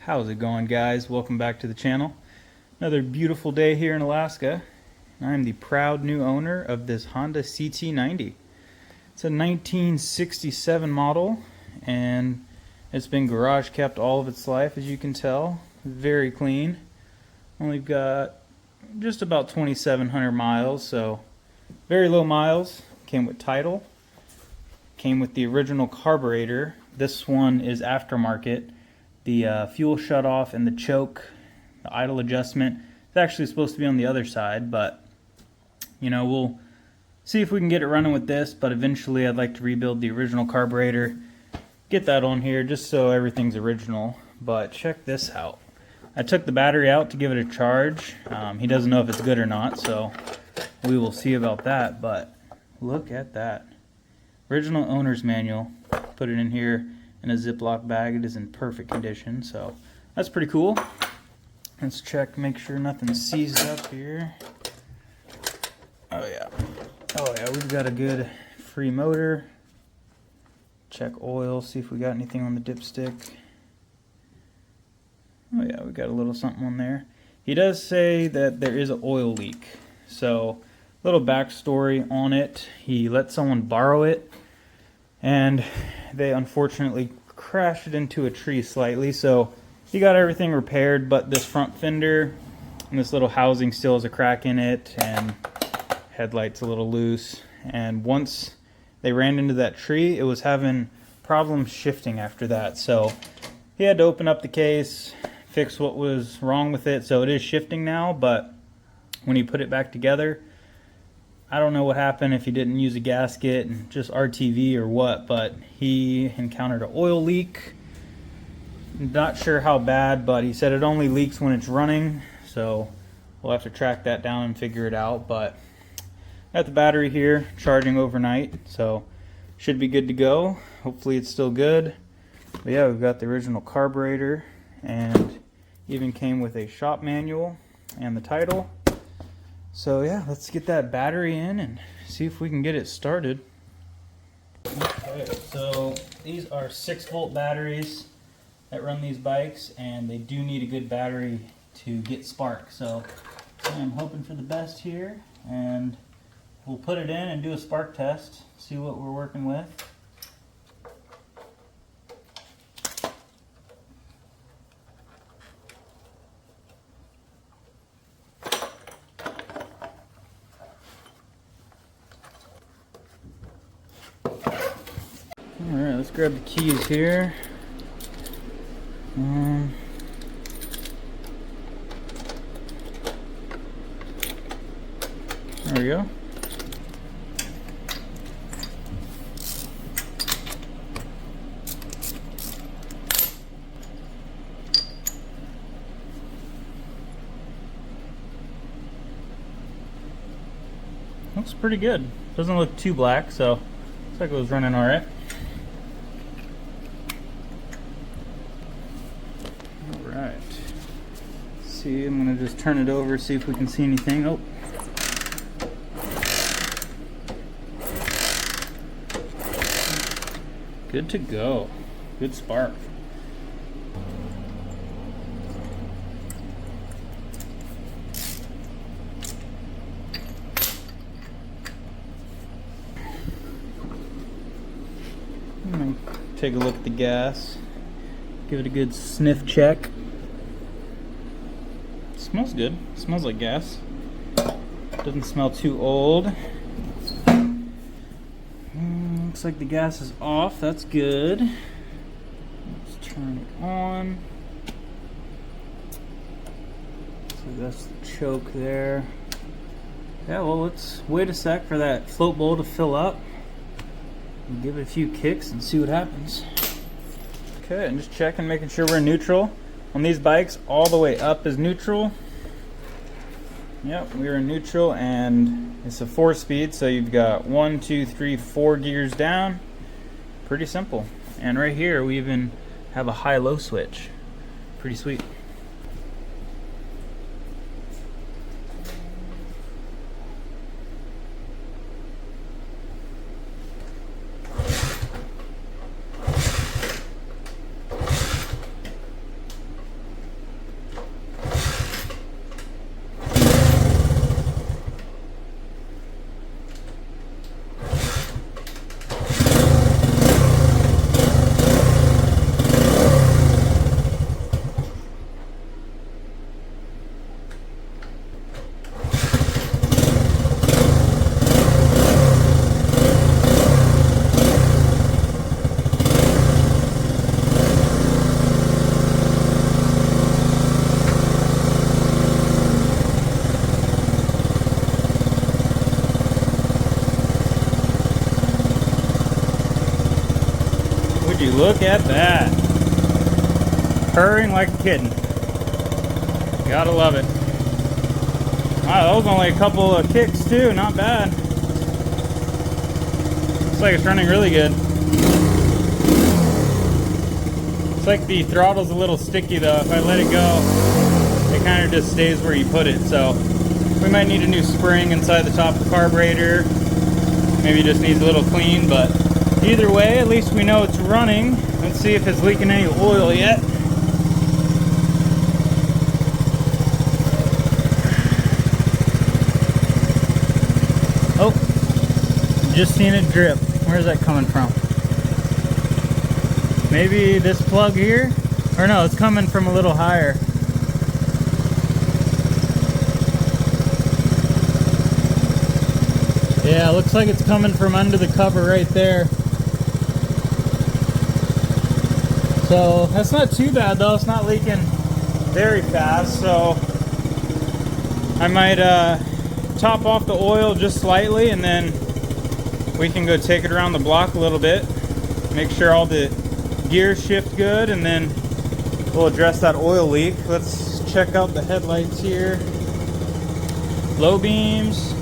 How's it going, guys? Welcome back to the channel. Another beautiful day here in Alaska. I'm the proud new owner of this Honda CT-90. It's a 1967 model and it's been garage kept all of its life, as you can tell. Very clean. Only got just about 2,700 miles, so very low miles. Came with title. Came with the original carburetor. This one is aftermarket. The fuel shutoff and the choke, the idle adjustment, it's actually supposed to be on the other side, but you know, we'll see if we can get it running with this. But eventually I'd like to rebuild the original carburetor, get that on here just so everything's original. But check this out. I took the battery out to give it a charge. He doesn't know if it's good or not, so we will see about that. But look at that. Original owner's manual. Put it in here in a Ziploc bag. It is in perfect condition, so that's pretty cool. Let's check, make sure nothing's seized up here. Oh yeah, we've got a good free motor. Check oil, see if we got anything on the dipstick. Oh yeah, we got a little something on there. He does say that there is an oil leak, so little backstory on it. He let someone borrow it and they unfortunately crashed it into a tree slightly, so he got everything repaired, but this front fender and this little housing still has a crack in it, and headlight's a little loose. And once they ran into that tree, it was having problems shifting after that, so he had to open up the case, fix what was wrong with it. So it is shifting now, but when he put it back together, I don't know what happened, if he didn't use a gasket and just RTV or what, but he encountered an oil leak. Not sure how bad, but he said it only leaks when it's running, so we'll have to track that down and figure it out. But got the battery here charging overnight, so should be good to go. Hopefully it's still good. But yeah, we've got the original carburetor, and even came with a shop manual and the title. So yeah, let's get that battery in and see if we can get it started. Okay, so these are 6-volt batteries that run these bikes, and they do need a good battery to get spark. So I'm hoping for the best here, and we'll put it in and do a spark test, see what we're working with. Alright, let's grab the keys here. There we go. Looks pretty good. Doesn't look too black, so looks like it was running alright. Alright. See, I'm gonna just turn it over, see if we can see anything. Oh. Good to go. Good spark. I'm gonna take a look at the gas. Give it a good sniff check. Smells good. Smells like gas. Doesn't smell too old. Looks like the gas is off. That's good. Let's turn it on. So that's the choke there. Yeah, well, let's wait a sec for that float bowl to fill up and give it a few kicks and see what happens. Okay, and just checking, making sure we're in neutral. On these bikes, all the way up is neutral. Yep, we're in neutral, and it's a 4-speed, so you've got 1, 2, 3, 4 gears down. Pretty simple. And right here, we even have a high-low switch. Pretty sweet. Look at that. Purring like a kitten. Gotta love it. Wow, that was only a couple of kicks too, not bad. Looks like it's running really good. Looks like the throttle's a little sticky though. If I let it go, it kind of just stays where you put it. So we might need a new spring inside the top of the carburetor. Maybe it just needs a little clean, but either way, at least we know it's running. Let's see if it's leaking any oil yet. Oh, just seen it drip. Where's that coming from? Maybe this plug here? Or no, it's coming from a little higher. Yeah, looks like it's coming from under the cover right there. So that's not too bad though. It's not leaking very fast. So I might top off the oil just slightly, and then we can go take it around the block a little bit. Make sure all the gears shift good, and then we'll address that oil leak. Let's check out the headlights here. Low beams.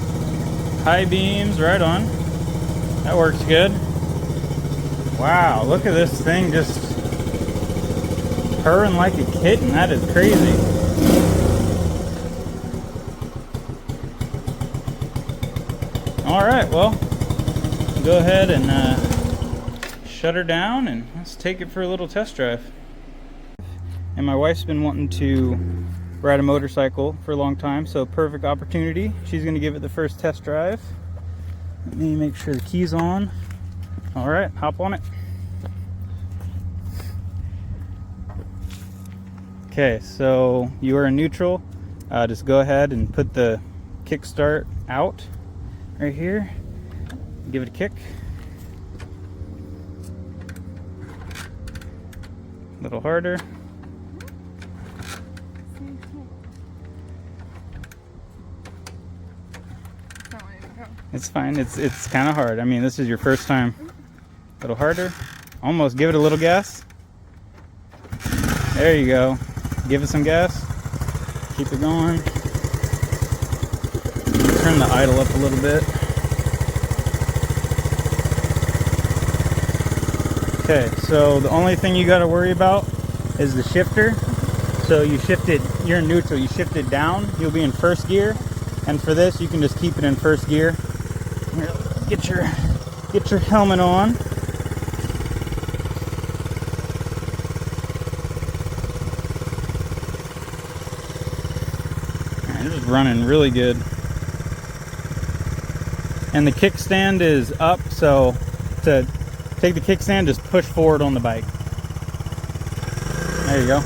High beams, right on. That works good. Wow, look at this thing just purring like a kitten. That is crazy. Alright, well, go ahead and shut her down and let's take it for a little test drive. And my wife's been wanting to ride a motorcycle for a long time, so perfect opportunity. She's gonna give it the first test drive. Let me make sure the key's on. All right, hop on it. Okay, so you are in neutral. Just go ahead and put the kickstart out right here. Give it a kick. A little harder. It's fine. It's kind of hard. I mean, this is your first time. A little harder. Almost. Give it a little gas. There you go. Give it some gas. Keep it going. Turn the idle up a little bit. Okay, so the only thing you got to worry about is the shifter. So you shift it, you're in neutral, you shift it down, you'll be in first gear. And for this, you can just keep it in first gear. Here, get your helmet on. Alright, this is running really good. And the kickstand is up, so to take the kickstand, just push forward on the bike. There you go.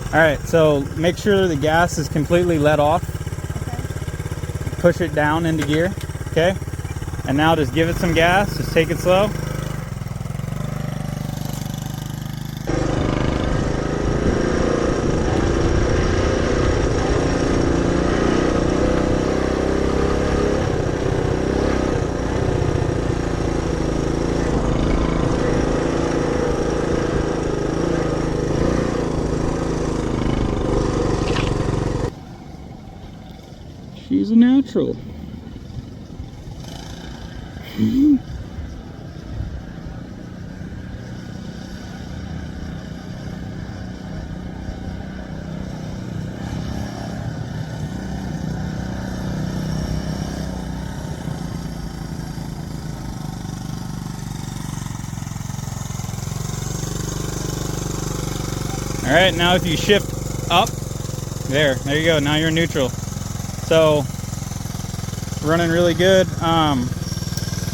Alright, so make sure the gas is completely let off. Okay. Push it down into gear. Okay? And now just give it some gas. Just take it slow. She's a natural. All right, now if you shift up, there you go. Now you're neutral. So running really good.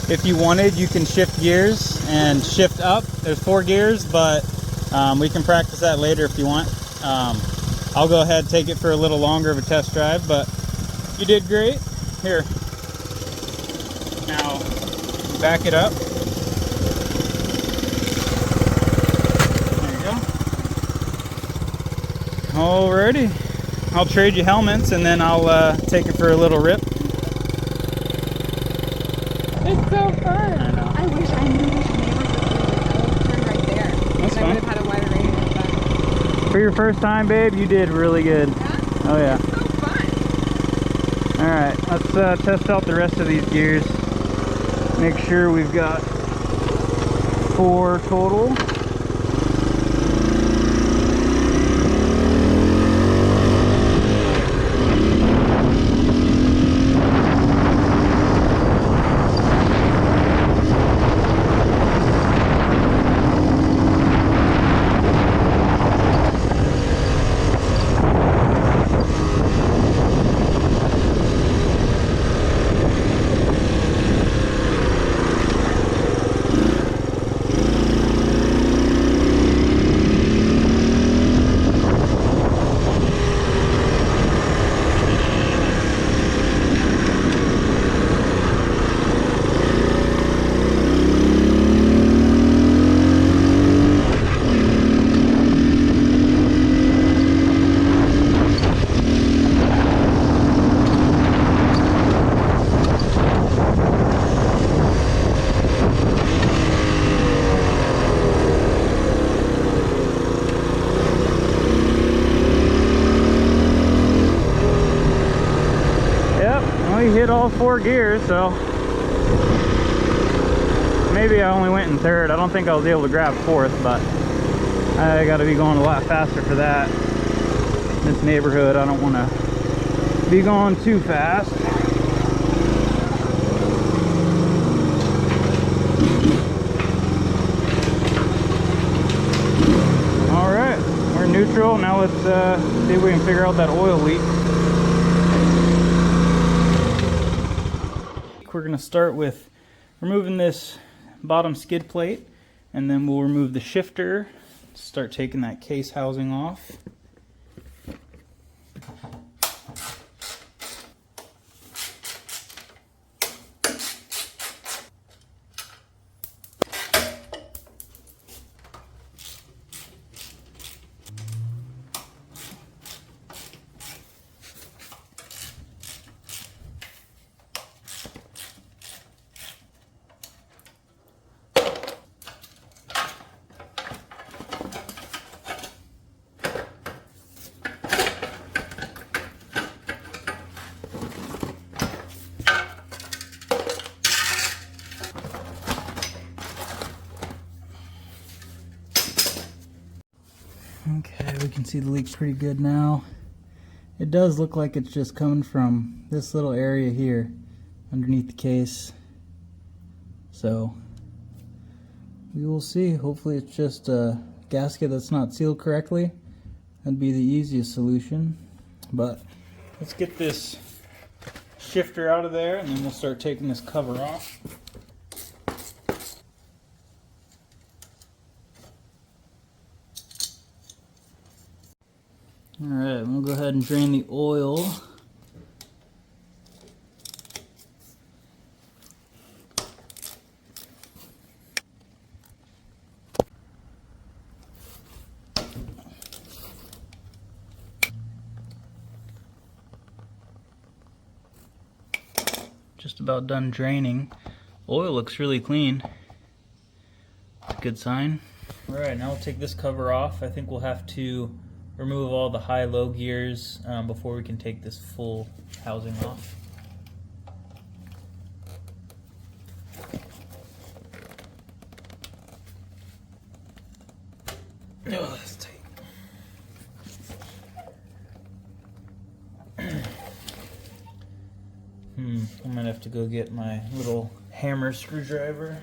If you wanted, you can shift gears and shift up. There's 4 gears, but we can practice that later if you want. I'll go ahead and take it for a little longer of a test drive, but you did great. Here, now back it up. There you go. Alrighty. I'll trade you helmets and then I'll take it for a little rip. It's so fun. I know. I wish I knew which neighborhood we were. I would turn right there. fun. I would have had a wider radius. But... For your first time, babe, you did really good. Yeah? Oh yeah. It's so fun. Alright, let's test out the rest of these gears. Make sure we've got 4 total. We hit all 4 gears, so maybe I only went in 3rd. I don't think I was able to grab 4th, but I gotta be going a lot faster for that. In this neighborhood, I don't want to be going too fast. All right, we're neutral. Now let's see if we can figure out that oil leak. We're going to start with removing this bottom skid plate, and then we'll remove the shifter, start taking that case housing off. Okay, we can see the leak pretty good now. It does look like it's just coming from this little area here underneath the case. So we will see. Hopefully it's just a gasket that's not sealed correctly. That'd be the easiest solution. But let's get this shifter out of there, and then we'll start taking this cover off. Alright, we'll go ahead and drain the oil. Just about done draining. Oil looks really clean. Good sign. Alright, now we'll take this cover off. I think we'll have to remove all the high-low gears before we can take this full housing off. Oh, that's tight. I might have to go get my little hammer screwdriver.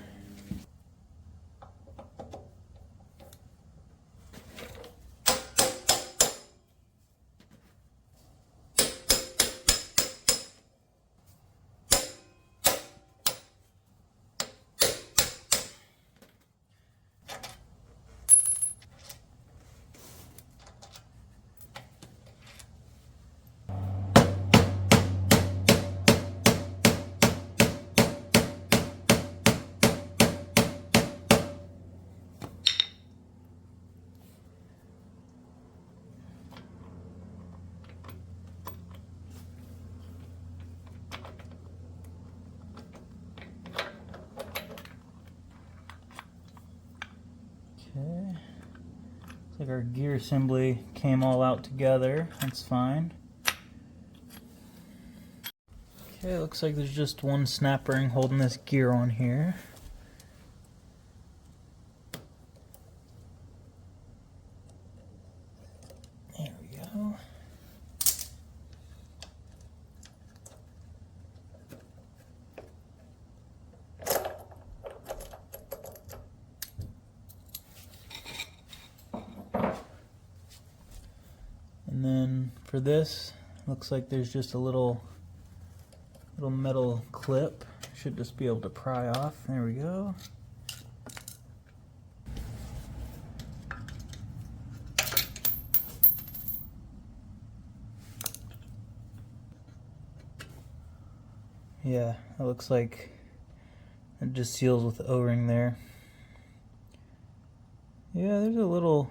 Looks like our gear assembly came all out together. That's fine. Okay, looks like there's just one snap ring holding this gear on here. There we go. And then for this, looks like there's just a little metal clip. Should just be able to pry off. There we go. Yeah, it looks like it just seals with the O-ring there. Yeah, there's a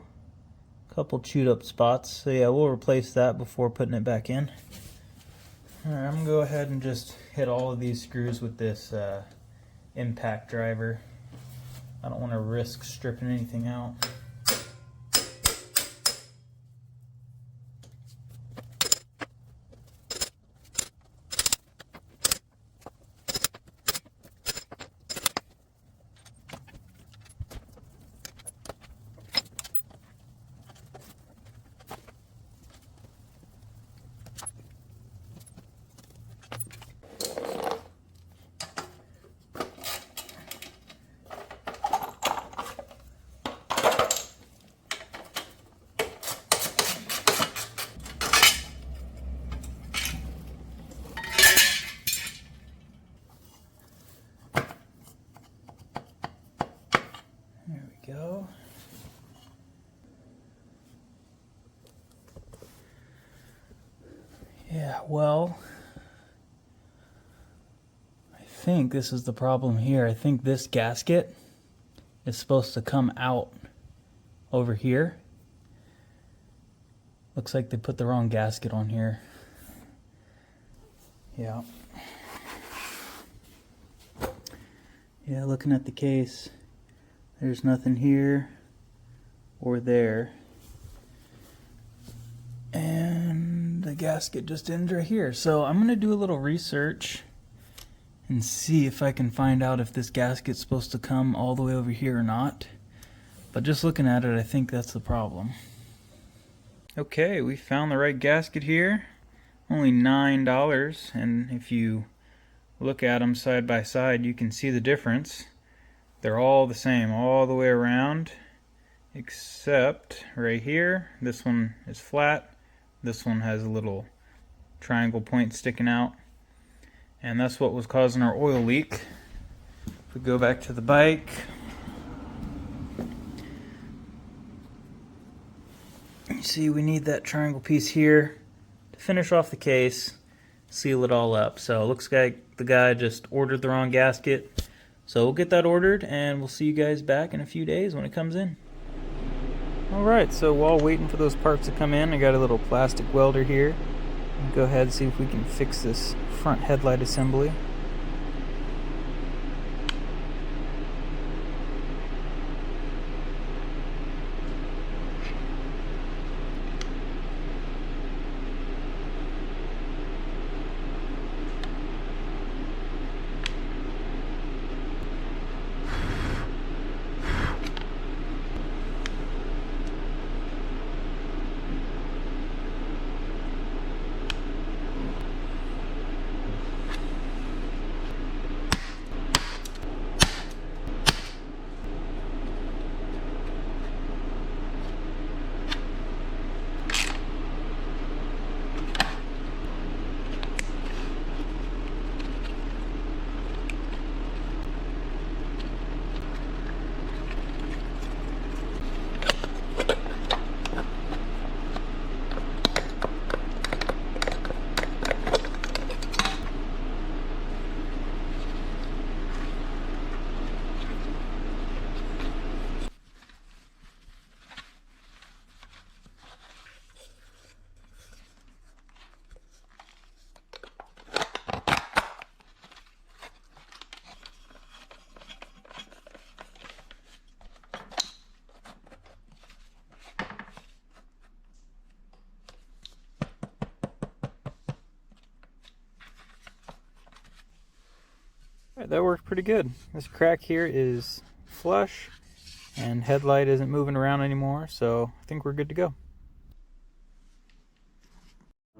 couple chewed up spots. So yeah, we'll replace that before putting it back in. Alright, I'm gonna go ahead and just hit all of these screws with this impact driver. I don't want to risk stripping anything out. There we go. Yeah, well, I think this is the problem here. I think this gasket is supposed to come out over here. Looks like they put the wrong gasket on here. Yeah. Yeah, looking at the case, there's nothing here or there. And the gasket just ends right here. So I'm going to do a little research and see if I can find out if this gasket's supposed to come all the way over here or not. But just looking at it, I think that's the problem. Okay, we found the right gasket here. Only $9, and if you look at them side by side, you can see the difference. They're all the same all the way around, except right here. This one is flat. This one has a little triangle point sticking out, and that's what was causing our oil leak. If we go back to the bike, you see we need that triangle piece here to finish off the case, seal it all up. So it looks like the guy just ordered the wrong gasket. So we'll get that ordered and we'll see you guys back in a few days when it comes in. Alright, so while waiting for those parts to come in, I got a little plastic welder here. I'll go ahead and see if we can fix this front headlight assembly. Alright, that worked pretty good. This crack here is flush and headlight isn't moving around anymore, so I think we're good to go.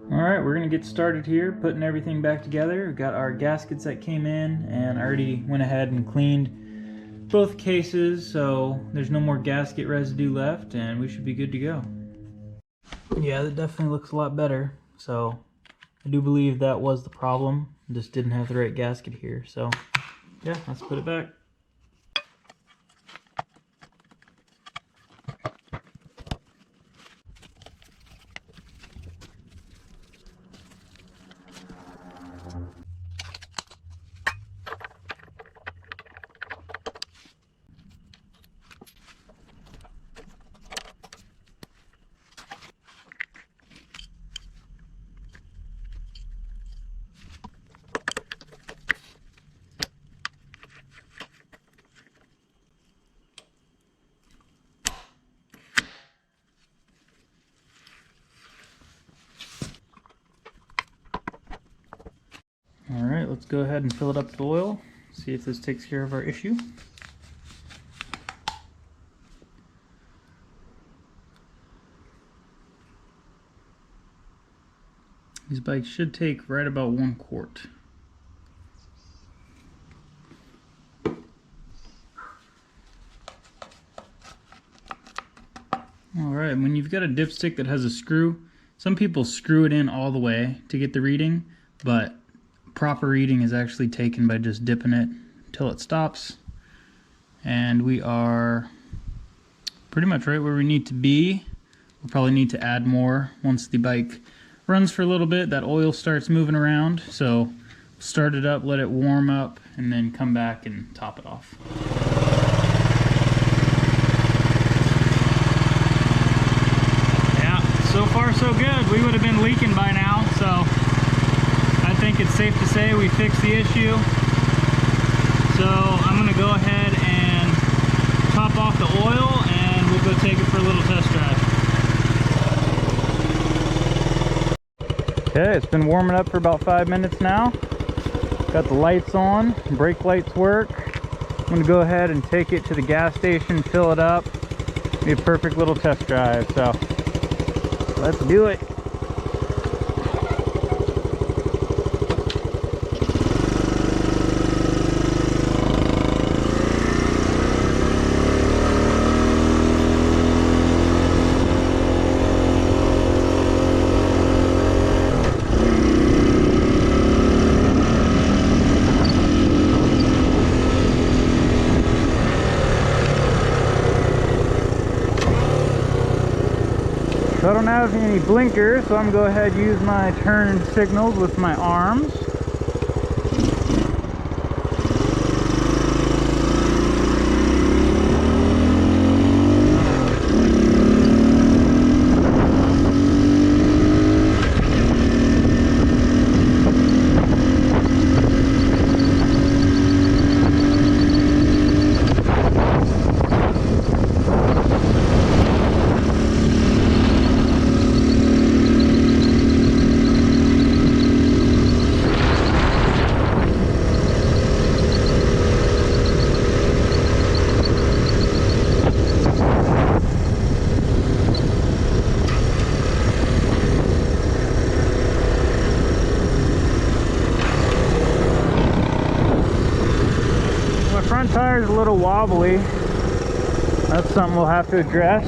Alright, we're going to get started here, putting everything back together. We've got our gaskets that came in, and I already went ahead and cleaned both cases, so there's no more gasket residue left, and we should be good to go. Yeah, that definitely looks a lot better, so I do believe that was the problem. Just didn't have the right gasket here, so yeah, let's put it back. Alright, let's go ahead and fill it up with oil, see if this takes care of our issue. These bikes should take right about 1 quart. Alright, when you've got a dipstick that has a screw, some people screw it in all the way to get the reading, but proper reading is actually taken by just dipping it until it stops. And we are pretty much right where we need to be. We'll probably need to add more once the bike runs for a little bit. That oil starts moving around, so start it up, let it warm up, and then come back and top it off. Yeah, so far so good. We would have been leaking by now, so I think it's safe to say we fixed the issue. So I'm going to go ahead and top off the oil and we'll go take it for a little test drive. Okay, it's been warming up for about 5 minutes now. Got the lights on, brake lights work. I'm going to go ahead and take it to the gas station, fill it up. Be a perfect little test drive, so let's do it. So I don't have any blinkers, so I'm going to go ahead and use my turn signals with my arms. Front tire is a little wobbly. That's something we'll have to address.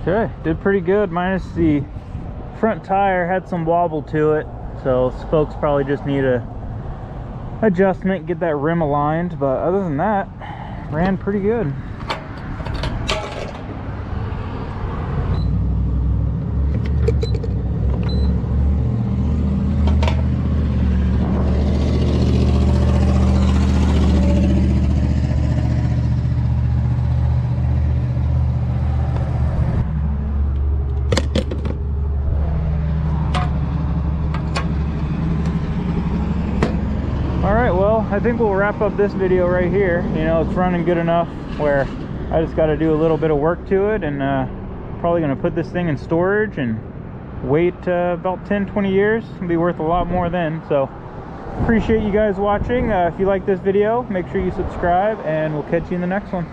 Okay, did pretty good, minus the front tire had some wobble to it, so spokes probably just need a adjustment, get that rim aligned, but other than that, ran pretty good. Alright, well, I think we'll wrap up this video right here. You know, it's running good enough where I just got to do a little bit of work to it, and probably going to put this thing in storage and wait about 10-20 years. It'll be worth a lot more then. So appreciate you guys watching. If you like this video, make sure you subscribe, and we'll catch you in the next one.